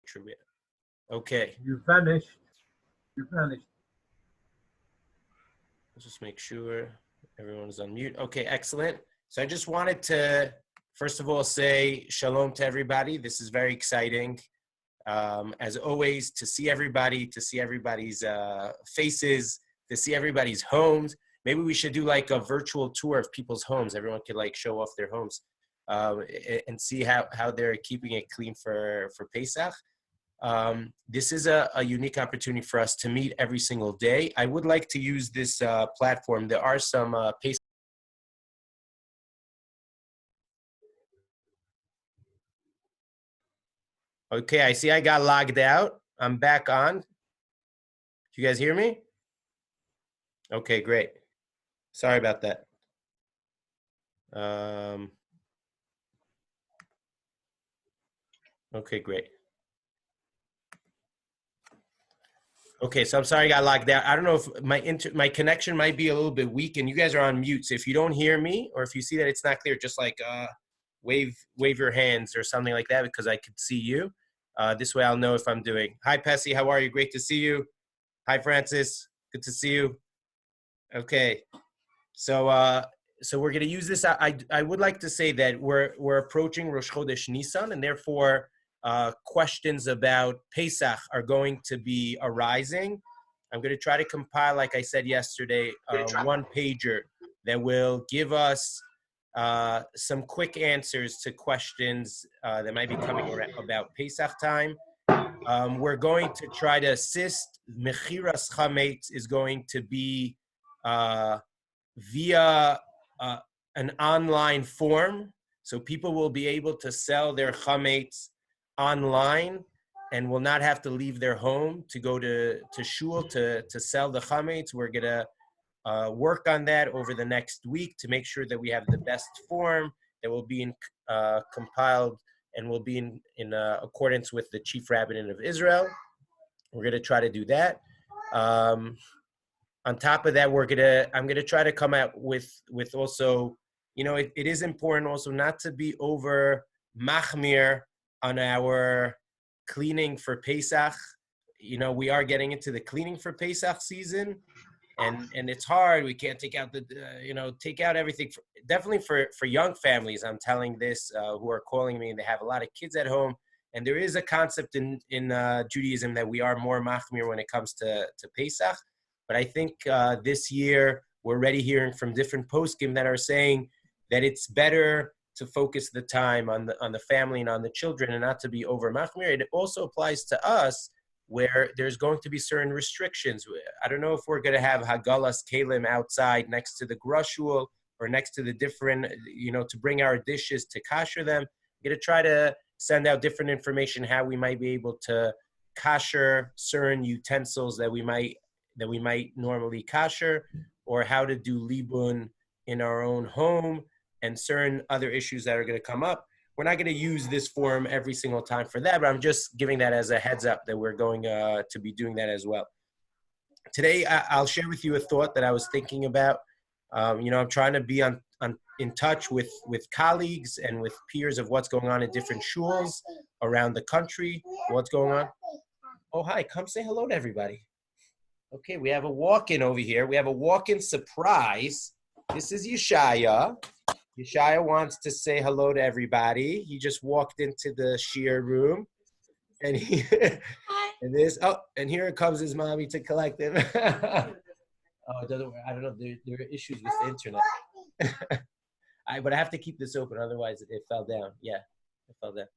sure we okay. You finished. You finished. Let's just make sure everyone's on mute. Okay, excellent. So I just wanted to, first of all, say shalom to everybody. This is very exciting. As always, to see everybody's faces, to see everybody's homes. Maybe we should do like a virtual tour of people's homes. Everyone could like show off their homes and see how they're keeping it clean for Pesach. This is a unique opportunity for us to meet every single day. I would like to use this platform. There are some Pesach. Okay, I see I got logged out. I'm back on. You guys hear me? Okay, great. Sorry about that. Okay, great. Okay, so I'm sorry I got locked out. I don't know if my connection might be a little bit weak, and you guys are on mute. So if you don't hear me, or if you see that it's not clear, just like wave your hands or something like that, because I could see you. This way I'll know if I'm doing. Hi, Pessy. How are you? Great to see you. Hi, Francis. Good to see you. Okay. So we're going to use this. I would like to say that we're approaching Rosh Chodesh Nisan, and therefore questions about Pesach are going to be arising. I'm going to try to compile, like I said yesterday, one pager that will give us some quick answers to questions that might be coming around about Pesach time. We're going to try to assist. Mechiras Chametz is going to be via an online form. So people will be able to sell their chametz online and will not have to leave their home to go to Shul to sell the chametz. We're going to work on that over the next week to make sure that we have the best form that will be compiled and will be in accordance with the chief rabbinate of Israel. We're going to try to do that. On top of that, I'm gonna try to come out with also, it is important also not to be over machmir on our cleaning for Pesach. We are getting into the cleaning for Pesach season, and it's hard. We can't take out take out everything. Definitely for young families, I'm telling this, who are calling me, and they have a lot of kids at home. And there is a concept in Judaism that we are more machmir when it comes to Pesach. But I think this year we're already hearing from different poskim that are saying that it's better to focus the time on the family and on the children and not to be over machmir. It also applies to us where there's going to be certain restrictions. I don't know if we're going to have hagalas kelim outside next to the grashul or next to the different, to bring our dishes to kasher them. We're going to try to send out different information how we might be able to kasher certain utensils that we might normally kasher, or how to do libun in our own home, and certain other issues that are going to come up. We're not going to use this forum every single time for that, but I'm just giving that as a heads up that we're going to be doing that as well. Today, I'll share with you a thought that I was thinking about. I'm trying to be in touch with colleagues and with peers of what's going on in different shuls around the country, what's going on. Oh, hi, come say hello to everybody. Okay, we have a walk-in over here. We have a walk-in surprise. This is Yeshaya. Yeshaya wants to say hello to everybody. He just walked into the shiur room. And and here comes his mommy to collect him. Oh, it doesn't work. I don't know. There are issues with the internet. But I have to keep this open, otherwise it fell down. Yeah, it fell down.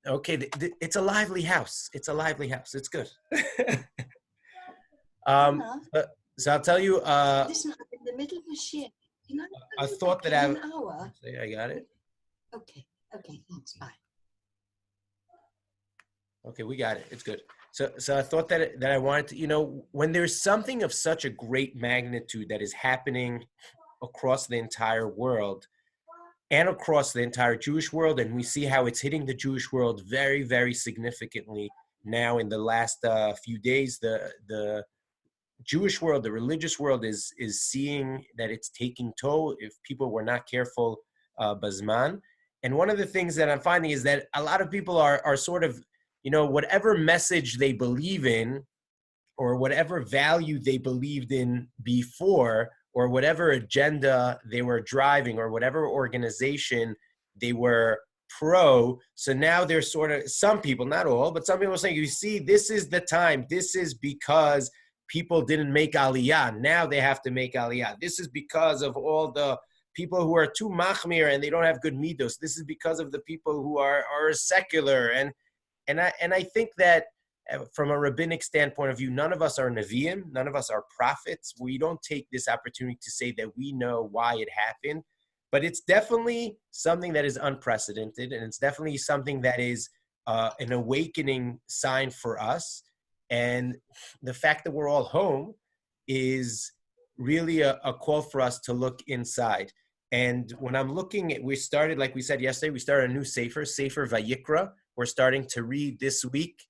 Okay, it's a lively house. It's a lively house. It's good. So I'll tell you Listen, in the middle of the shiur, a thought that I got it. Okay, thanks, bye. Okay, we got it. It's good. So I thought that I wanted to, when there's something of such a great magnitude that is happening across the entire world and across the entire Jewish world, and we see how it's hitting the Jewish world very, very significantly now in the last few days, the Jewish world, the religious world is seeing that it's taking toll if people were not careful bazman. And one of the things that I'm finding is that a lot of people are sort of whatever message they believe in, or whatever value they believed in before, or whatever agenda they were driving, or whatever organization they were pro. So now they're sort of, some people, not all, but some people are saying, you see, this is the time. This is because people didn't make aliyah. Now they have to make aliyah. This is because of all the people who are too machmir and they don't have good midos. This is because of the people who are secular. And I think that from a rabbinic standpoint of view, none of us are Nevi'im, none of us are prophets. We don't take this opportunity to say that we know why it happened, but it's definitely something that is unprecedented, and it's definitely something that is an awakening sign for us. And the fact that we're all home is really a call for us to look inside. And when I'm looking at, we started, like we said yesterday, we started a new Sefer Vayikra. We're starting to read this week.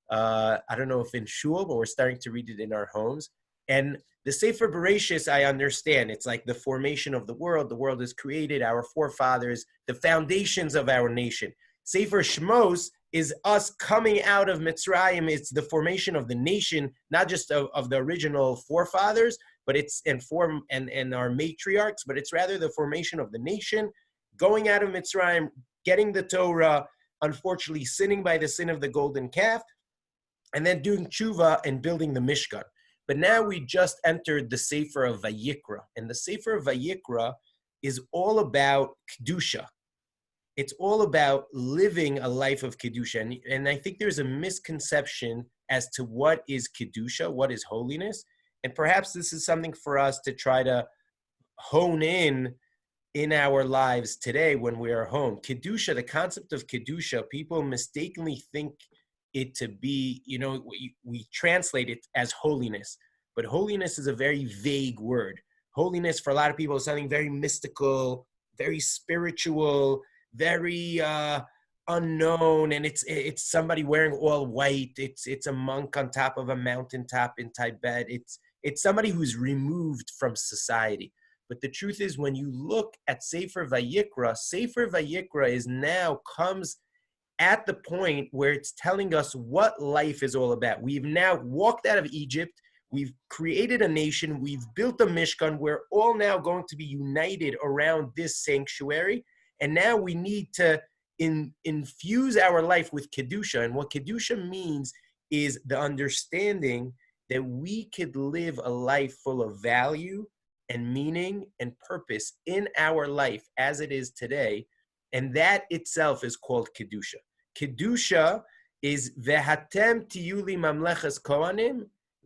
I don't know if in Shul, but we're starting to read it in our homes. And the Sefer Bereshis, I understand. It's like the formation of the world. The world is created, our forefathers, the foundations of our nation. Sefer Shmos is us coming out of Mitzrayim. It's the formation of the nation, not just of the original forefathers, but it's and our matriarchs, but it's rather the formation of the nation, going out of Mitzrayim, getting the Torah, unfortunately sinning by the sin of the golden calf, and then doing tshuva and building the Mishkan. But now we just entered the Sefer of Vayikra. And the Sefer of Vayikra is all about Kedusha. It's all about living a life of Kedusha. And I think there's a misconception as to what is Kedusha, what is holiness. And perhaps this is something for us to try to hone in our lives today when we are home. Kedusha, the concept of Kedusha, people mistakenly think it to be, we translate it as holiness, but holiness is a very vague word. Holiness for a lot of people is something very mystical, very spiritual, very unknown, and it's somebody wearing all white. It's a monk on top of a mountaintop in Tibet. It's somebody who's removed from society. But the truth is, when you look at Sefer Vayikra is now comes at the point where it's telling us what life is all about. We've now walked out of Egypt. We've created a nation. We've built a Mishkan. We're all now going to be united around this sanctuary. And now we need to infuse our life with Kedusha. And what Kedusha means is the understanding that we could live a life full of value and meaning and purpose in our life as it is today. And that itself is called Kedusha. Kedusha is Vehatem tiyuli mamleches kohanim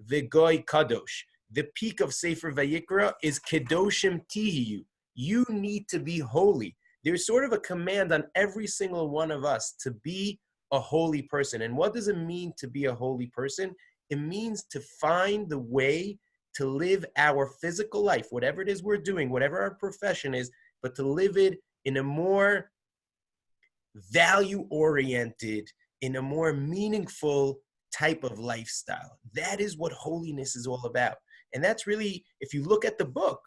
v'goy kadosh. The peak of Sefer Vayikra is Kedoshim tihiyu. You need to be holy. There's sort of a command on every single one of us to be a holy person. And what does it mean to be a holy person? It means to find the way to live our physical life, whatever it is we're doing, whatever our profession is, but to live it in a more value-oriented, in a more meaningful type of lifestyle. That is what holiness is all about. And that's really, if you look at the book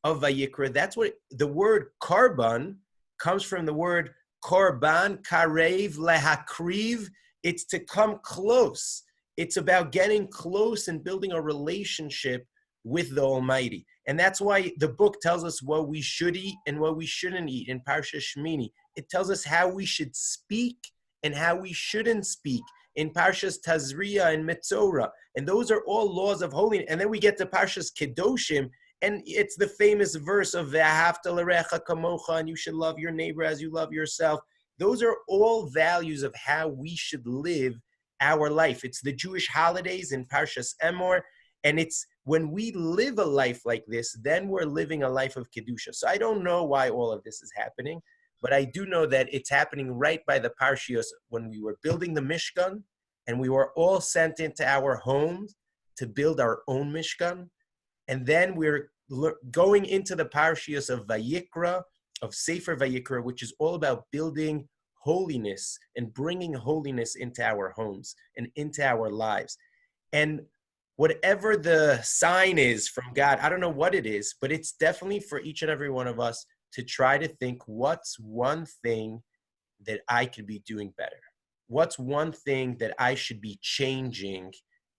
of Vayikra, that's what the word karban comes from, the word korban, karev, lehakriv. It's to come close. It's about getting close and building a relationship with the Almighty. And that's why the book tells us what we should eat and what we shouldn't eat in Parsha Shmini. It tells us how we should speak and how we shouldn't speak in Parshas Tazria and Metzora. And those are all laws of holiness. And then we get to Parshas Kedoshim, and it's the famous verse of Ve'ahavta l'recha kamocha, and you should love your neighbor as you love yourself. Those are all values of how we should live our life. It's the Jewish holidays in Parshas Emor, and it's when we live a life like this, then we're living a life of Kedusha. So I don't know why all of this is happening, but I do know that it's happening right by the Parshios when we were building the Mishkan, and we were all sent into our homes to build our own Mishkan. And then we're going into the Parshios of Vayikra, of Sefer Vayikra, which is all about building holiness and bringing holiness into our homes and into our lives. And whatever the sign is from God, I don't know what it is, but it's definitely for each and every one of us to try to think, what's one thing that I could be doing better? what's one thing that I should be changing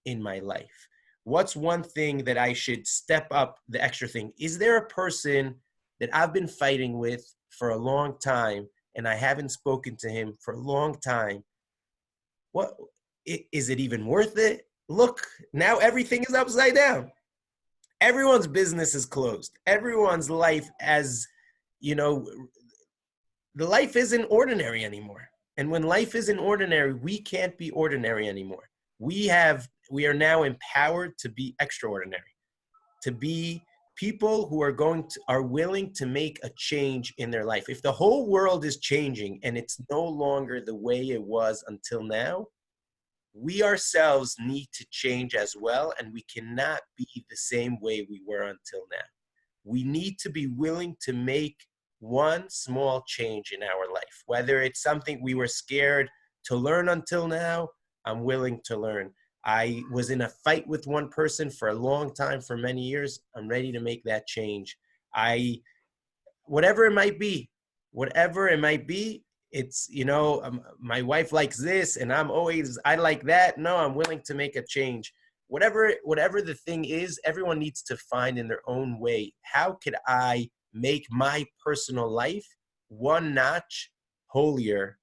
in my life? What's one thing that I should step up the extra thing? Is there a person that I've been fighting with for a long time and I haven't spoken to him for a long time? What is it even worth it? Look, now everything is upside down. Everyone's business is closed. Everyone's life, as you know, the life isn't ordinary anymore. And when life isn't ordinary, we can't be ordinary anymore. We are now empowered to be extraordinary, to be people who are willing to make a change in their life. If the whole world is changing and it's no longer the way it was until now, we ourselves need to change as well, and we cannot be the same way we were until now. We need to be willing to make one small change in our life, whether it's something we were scared to learn until now. I'm willing to learn. I was in a fight with one person for a long time, for many years. I'm ready to make that change. Whatever it might be, it's, my wife likes this and I like that. No, I'm willing to make a change. Whatever the thing is, everyone needs to find in their own way, how could I make my personal life one notch holier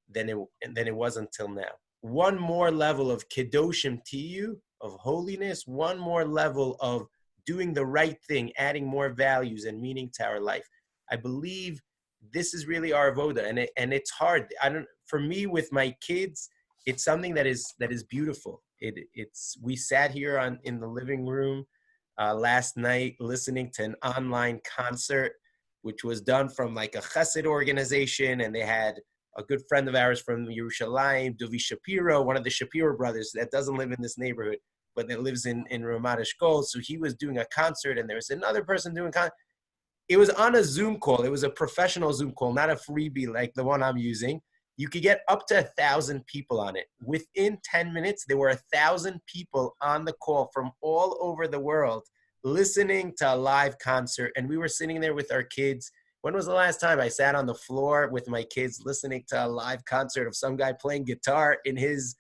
than it was until now? One more level of kedoshim tiyu, of holiness, one more level of doing the right thing, adding more values and meaning to our life. I believe this is really our avoda, and it's hard. For me, with my kids, it's something that is beautiful. We sat here in the living room last night listening to an online concert, which was done from like a chesed organization, and they had a good friend of ours from Yerushalayim, Dovi Shapiro, one of the Shapiro brothers that doesn't live in this neighborhood, but that lives in Ramat Eshkol. So he was doing a concert, and there was another person doing concert. It was on a Zoom call. It was a professional Zoom call, not a freebie like the one I'm using. You could get up to 1,000 people on it. Within 10 minutes, there were 1,000 people on the call from all over the world listening to a live concert. And we were sitting there with our kids. When was the last time I sat on the floor with my kids listening to a live concert of some guy playing guitar in his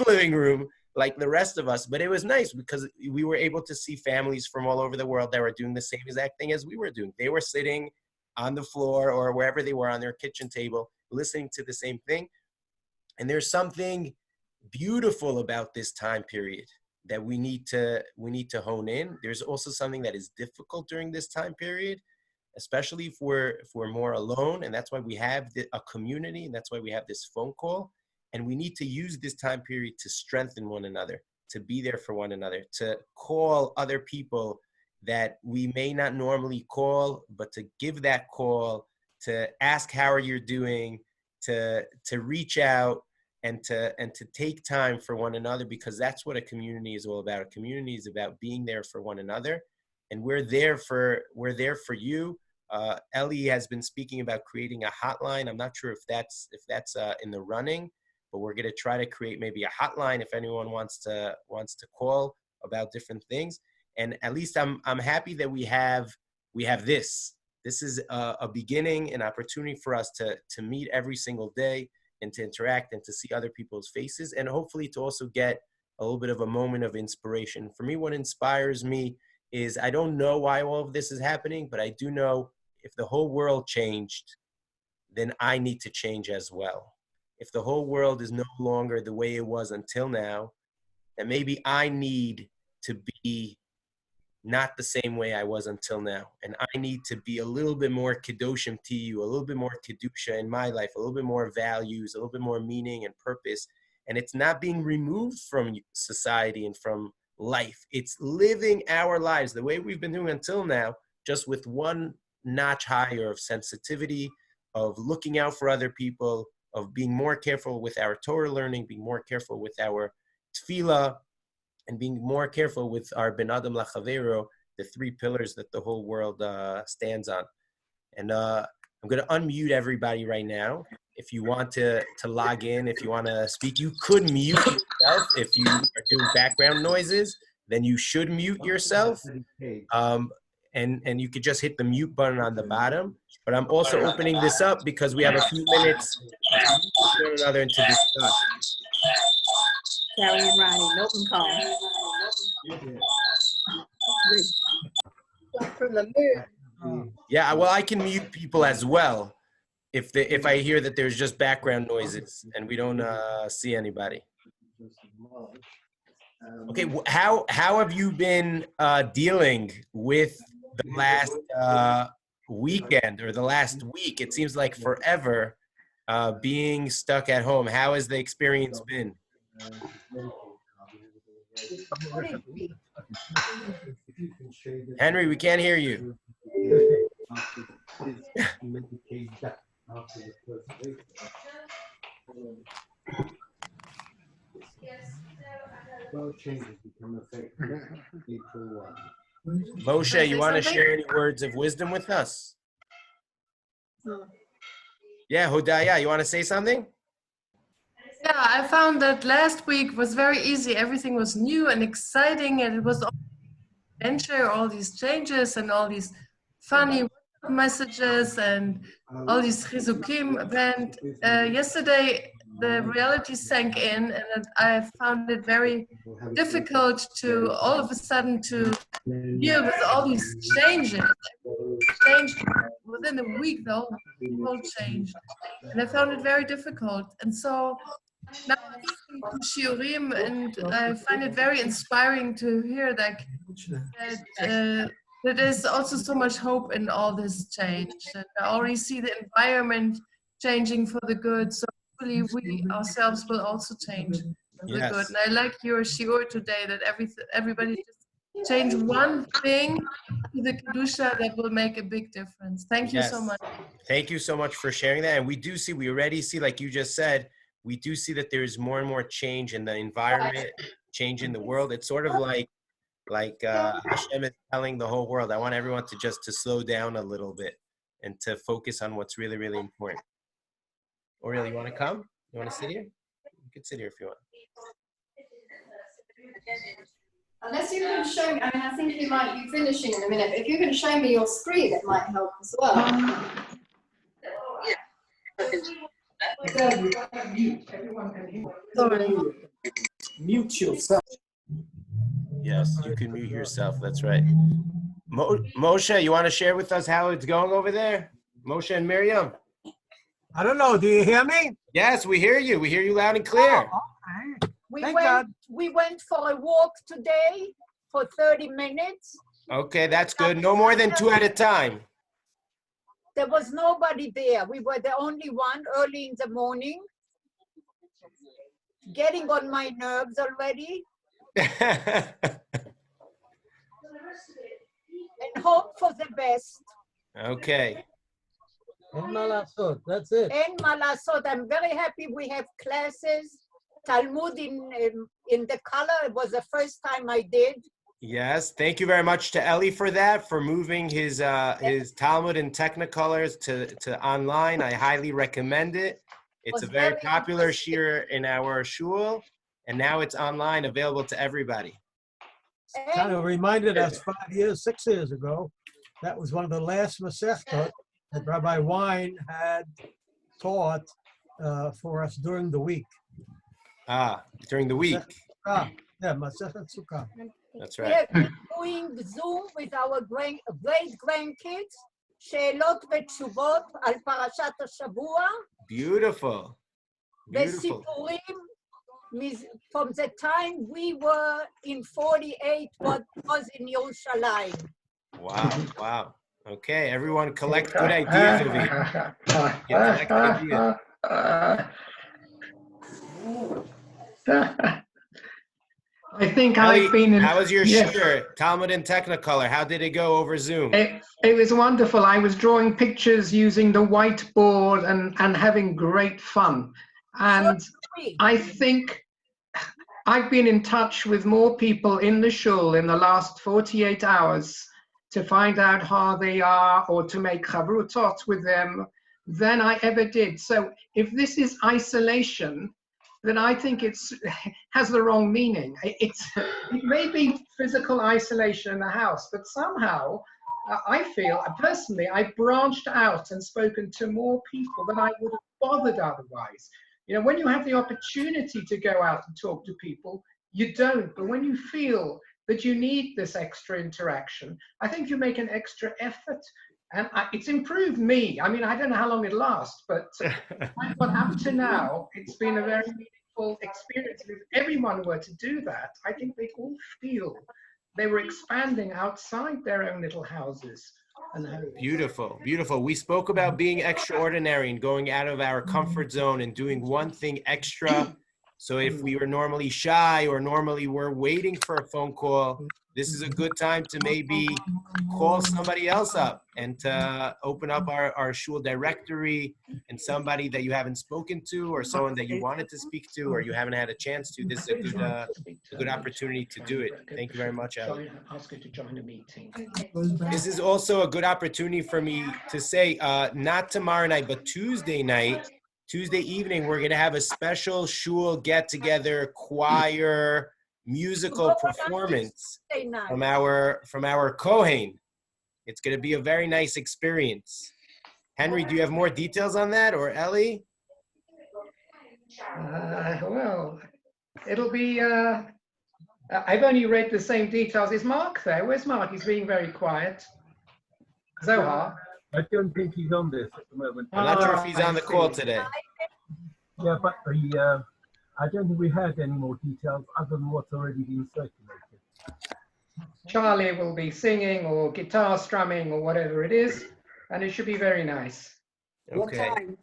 living room like the rest of us? But it was nice because we were able to see families from all over the world that were doing the same exact thing as we were doing. They were sitting on the floor or wherever they were on their kitchen table listening to the same thing. And there's something beautiful about this time period that we need to hone in. There's also something that is difficult during this time period, especially if we're more alone. And that's why we have a community, and that's why we have this phone call. And we need to use this time period to strengthen one another, to be there for one another, to call other people that we may not normally call, but to give that call, to ask how are you doing, to reach out and to take time for one another, because that's what a community is all about. A community is about being there for one another, and we're there for you. Ellie has been speaking about creating a hotline. I'm not sure if that's in the running, but we're going to try to create maybe a hotline if anyone wants to call about different things. And at least I'm happy that we have this. This is a beginning, an opportunity for us to meet every single day and to interact and to see other people's faces, and hopefully to also get a little bit of a moment of inspiration. For me, what inspires me is, I don't know why all of this is happening, but I do know if the whole world changed, then I need to change as well. If the whole world is no longer the way it was until now, then maybe I need to be not the same way I was until now. And I need to be a little bit more kedoshim to you, a little bit more kedusha in my life, a little bit more values, a little bit more meaning and purpose. And it's not being removed from society and from life. It's living our lives the way we've been doing until now, just with one notch higher of sensitivity, of looking out for other people, of being more careful with our Torah learning, being more careful with our tefillah, and being more careful with our ben adam lachavero, the three pillars that the whole world stands on. And I'm going to unmute everybody right now. If you want to log in, if you want to speak, you could mute yourself. If you are doing background noises, then you should mute yourself. and you could just hit the mute button on the bottom. But I'm also opening this up because we have a few minutes with one another to discuss. Carrie and Ronnie, Milton call. From the moon. Yeah, well, I can mute people as well if I hear that there's just background noises and we don't see anybody. Okay, how have you been dealing with the last weekend or the last week? It seems like forever being stuck at home. How has the experience been? Henry, we can't hear you. Moshe, you want to share any words of wisdom with us? Yeah, Hodaya, you want to say something? Yeah, I found that last week was very easy. Everything was new and exciting, and it was all adventure, all these changes and all these funny messages and all these Chizukim event. Yesterday, the reality sank in, and I found it very difficult to all of a sudden to deal with all these changes. Changed within a week, the whole changed, and I found it very difficult. And so now I'm listening to Shiurim, and I find it very inspiring to hear that there's also so much hope in all this change. And I already see the environment changing for the good. So hopefully we ourselves will also change for the good. And I like your shiur today that everybody just change one thing to the Kedusha that will make a big difference. Thank you so much. Thank you so much for sharing that. And we already see, like you just said, we do see that there's more and more change in the environment, change in the world. It's sort of like Hashem is telling the whole world, I want everyone to slow down a little bit and to focus on what's really, really important. Oriel, you want to come? You want to sit here? You can sit here if you want. Unless you can show me, I mean, I think you might be finishing in a minute. If you can show me your screen, it might help as well. Sorry. Mute yourself. Yes, you can mute yourself. That's right. Moshe, you want to share with us how it's going over there? Moshe and Miriam. I don't know. Do you hear me? Yes, we hear you. We hear you loud and clear. Oh, okay. We went for a walk today for 30 minutes. Okay, that's good. No more than 2 at a time. There was nobody there. We were the only one early in the morning. Getting on my nerves already. And hope for the best. Okay. En malasot, that's it. En malasot. I'm very happy we have classes. Talmud in the color. It was the first time I did. Yes, thank you very much to Eli for that, for moving his Talmud in Technicolors to online. I highly recommend it. It's a very popular shiur in our shul, and now it's online, available to everybody. Kind of reminded us 6 years ago, that was one of the last Masechtot that Rabbi Wein had taught for us during the week. During the week. Yeah, Masechet Sukkah. That's We right. have been doing Zoom with our great grandkids. שאלות ותשובות על פרשת השבוע. Beautiful. וסיפורים from the time we were in 48, what was in Yerushalayim. Wow. Okay, everyone collect good ideas over here. Yeah, collect ideas. I think Ellie, I've been in. How was your shiur, Talmud in Technicolor? How did it go over Zoom? It was wonderful. I was drawing pictures using the whiteboard and having great fun. And I think I've been in touch with more people in the shul in the last 48 hours to find out how they are or to make chavrutot with them than I ever did. So if this is isolation, then I think it has the wrong meaning. It may be physical isolation in the house, but somehow I feel, personally, I branched out and spoken to more people than I would have bothered otherwise. You know, when you have the opportunity to go out and talk to people, you don't. But when you feel that you need this extra interaction, I think you make an extra effort. And it's improved me. I mean, I don't know how long it lasts, but up to now, it's been a very meaningful experience. If everyone were to do that, I think they'd all feel they were expanding outside their own little houses. Beautiful, beautiful. We spoke about being extraordinary and going out of our comfort zone and doing one thing extra. So if we were normally shy or normally we're waiting for a phone call, this is a good time to maybe call somebody else up and to open up our Shul directory, and somebody that you haven't spoken to or someone that you wanted to speak to or you haven't had a chance to. This is a good opportunity to do it. Thank you very much, Ali. Ask her to join a meeting. This is also a good opportunity for me to say, not tomorrow night, but Tuesday evening, we're going to have a special Shul get-together choir musical performance from our Kohen. It's going to be a very nice experience. Henry, do you have more details on that, or Ellie? Well, it'll be, I've only read the same details. Is Mark there? Where's Mark? He's being very quiet. Zohar? I don't think he's on this at the moment. I'm not sure if he's on the call today. Yeah, but I don't think we had any more details other than what's already been circulated. Charlie will be singing or guitar strumming or whatever it is, and it should be very nice. Okay.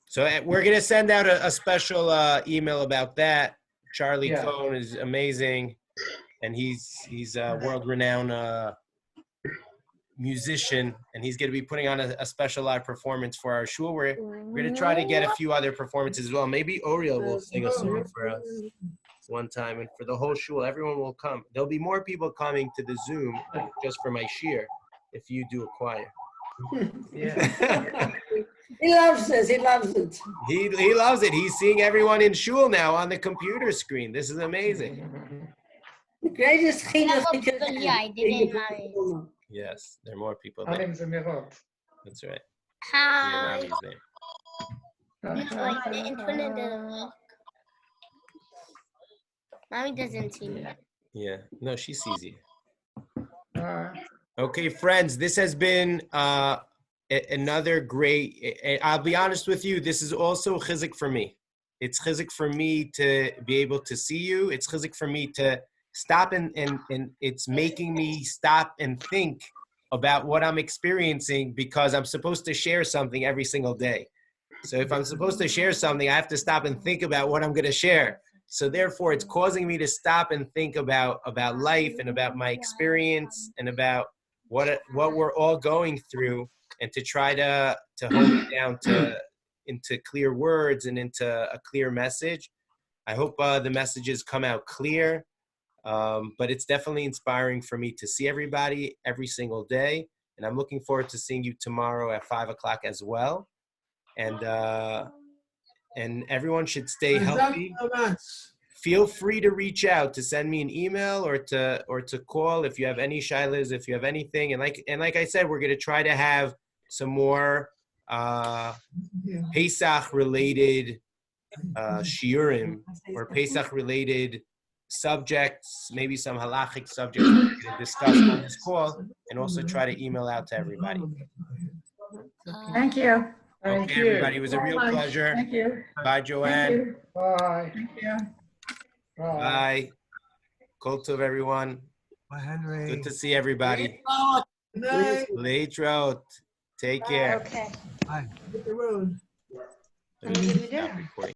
So we're going to send out a special email about that. Charlie Cohn is amazing, and he's a world-renowned musician, and he's going to be putting on a special live performance for our Shul. We're going to try to get a few other performances as well. Maybe Oriel will sing a song for us one time, and for the whole Shul, everyone will come. There'll be more people coming to the Zoom just for my shir if you do a choir. Yeah. He loves this. He loves it. He loves it. He's seeing everyone in Shul now on the computer screen. This is amazing. The greatest chinuch he could have. Yes, there are more people there. That's right. Hi. In front of the Mommy doesn't see me. Yeah, no, she sees you. Okay, friends, this has been another great, I'll be honest with you, this is also chizuk for me. It's chizuk for me to be able to see you. It's chizuk for me to stop and it's making me stop and think about what I'm experiencing, because I'm supposed to share something every single day. So if I'm supposed to share something, I have to stop and think about what I'm going to share. So therefore, it's causing me to stop and think about life and about my experience and about what we're all going through, and to try to hold it down into clear words and into a clear message. I hope the messages come out clear. But it's definitely inspiring for me to see everybody every single day. And I'm looking forward to seeing you tomorrow at 5 o'clock as well. And everyone should stay healthy. Feel free to reach out, to send me an email or to call if you have any shilas, if you have anything. And like I said, we're going to try to have some more Pesach related shiurim or Pesach related subjects, maybe some halachic subjects we're going to discuss on this call, and also try to email out to everybody. Thank you. Okay, everybody, it was a real pleasure. Thank you. Bye, Joanne. Thank you. Bye. Thank you. Bye. Kol tov, everyone. Bye, Henry. Good to see everybody. Leitrot. Take care. Okay. Bye. Let me stop recording.